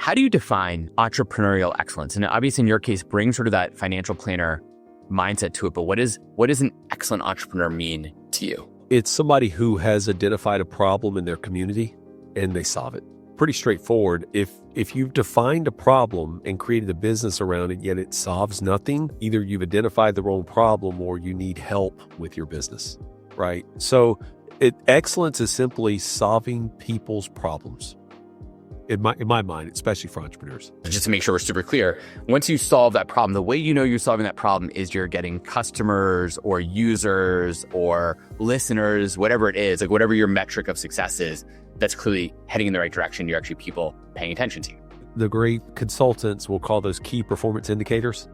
how do you define entrepreneurial excellence? And obviously in your case, bring sort of that financial planner mindset to it, but what does an excellent entrepreneur mean to you? It's somebody who has identified a problem in their community and they solve it. Pretty straightforward. If you've defined a problem and created a business around it, yet it solves nothing, either you've identified the wrong problem or you need help with your business, right? So excellence is simply solving people's problems. In my mind, especially for entrepreneurs. Just to make sure we're super clear, once you solve that problem, the way you know you're solving that problem is you're getting customers or users or listeners, whatever it is, like whatever your metric of success is, that's clearly heading in the right direction. You're actually people paying attention to you. The great consultants will call those key performance indicators.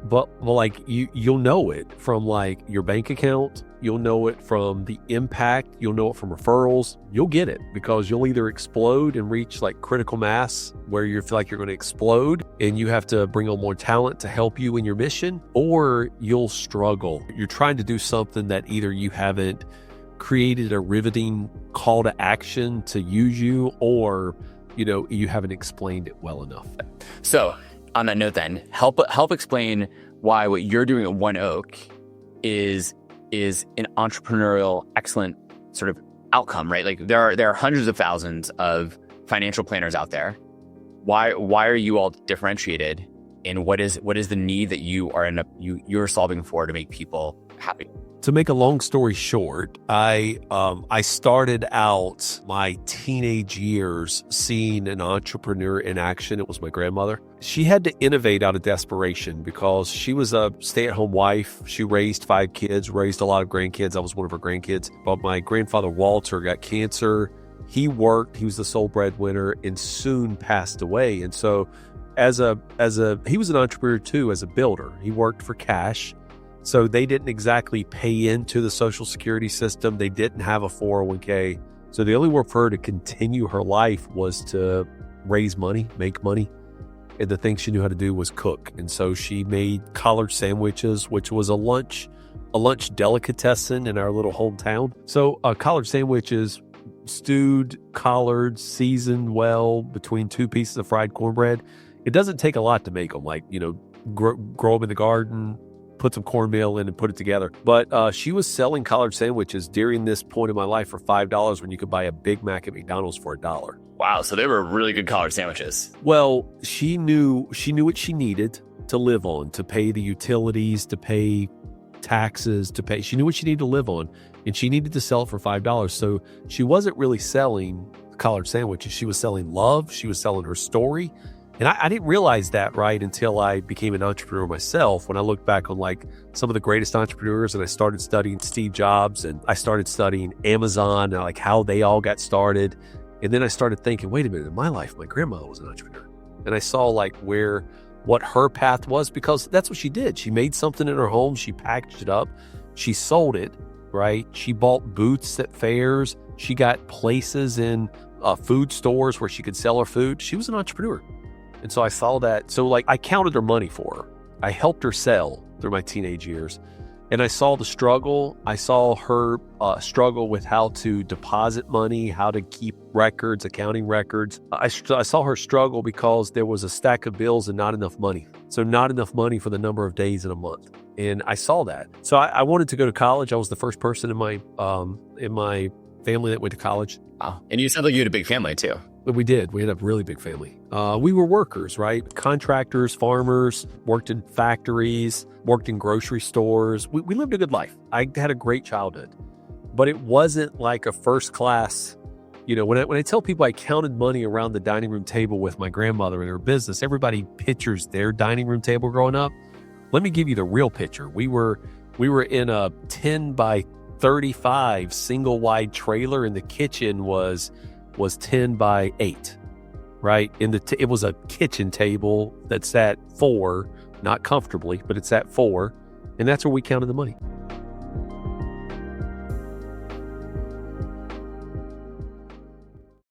But like you'll know it from like your bank account, you'll know it from the impact, you'll know it from referrals, you'll get it because you'll either explode and reach like critical mass where you feel like you're going to explode and you have to bring on more talent to help you in your mission, or you'll struggle. You're trying to do something that either you haven't created a riveting call to action to use you, or you haven't explained it well enough. So on that note then, help explain why what you're doing at One Oak is an entrepreneurial excellent sort of outcome, right? Like there are hundreds of thousands of financial planners out there. Why are you all differentiated, and what is the need that you're solving for to make people happy? To make a long story short, I started out my teenage years seeing an entrepreneur in action. It was my grandmother. She had to innovate out of desperation because she was a stay-at-home wife. She raised 5 kids, raised a lot of grandkids. I was one of her grandkids. But my grandfather, Walter, got cancer. He worked. He was the sole breadwinner and soon passed away. And so he was an entrepreneur too, as a builder. He worked for cash. So they didn't exactly pay into the Social Security system. They didn't have a 401k. So the only way for her to continue her life was to raise money, make money. And the thing she knew how to do was cook. And so she made collard sandwiches, which was a lunch delicatessen in our little hometown. So collard sandwiches, stewed collards, seasoned well between 2 pieces of fried cornbread. It doesn't take a lot to make them, like, grow them in the garden, put some cornmeal in and put it together. But she was selling collard sandwiches during this point in my life for $5 when you could buy a Big Mac at McDonald's for $1. Wow, so they were really good collard sandwiches. Well, she knew what she needed to live on, to pay the utilities, to pay taxes, she knew what she needed to live on, and she needed to sell it for $5. So she wasn't really selling collard sandwiches. She was selling love. She was selling her story. And I didn't realize that, right, until I became an entrepreneur myself. When I look back on like some of the greatest entrepreneurs, and I started studying Steve Jobs, and I started studying Amazon, and like how they all got started. And then I started thinking, wait a minute, in my life, my grandmother was an entrepreneur. And I saw like what her path was, because that's what she did. She made something in her home. She packaged it up. She sold it, right? She bought booths at fairs. She got places in food stores where she could sell her food. She was an entrepreneur. And so I saw that. So like I counted her money for her. I helped her sell through my teenage years. And I saw the struggle. I saw her struggle with how to deposit money, how to keep records, accounting records. I saw her struggle because there was a stack of bills and not enough money. So not enough money for the number of days in a month. And I saw that. So I wanted to go to college. I was the first person in my family that went to college. Wow. And you sound like you had a big family too. We did. We had a really big family. We were workers, right? Contractors, farmers, worked in factories, worked in grocery stores. We lived a good life. I had a great childhood, but it wasn't like a first class. When I tell people I counted money around the dining room table with my grandmother in her business, everybody pictures their dining room table growing up. Let me give you the real picture. We were in a 10 by 35 single wide trailer, and the kitchen was 10 by 8, right? It was a kitchen table that sat 4, not comfortably, but it sat 4, and that's where we counted the money.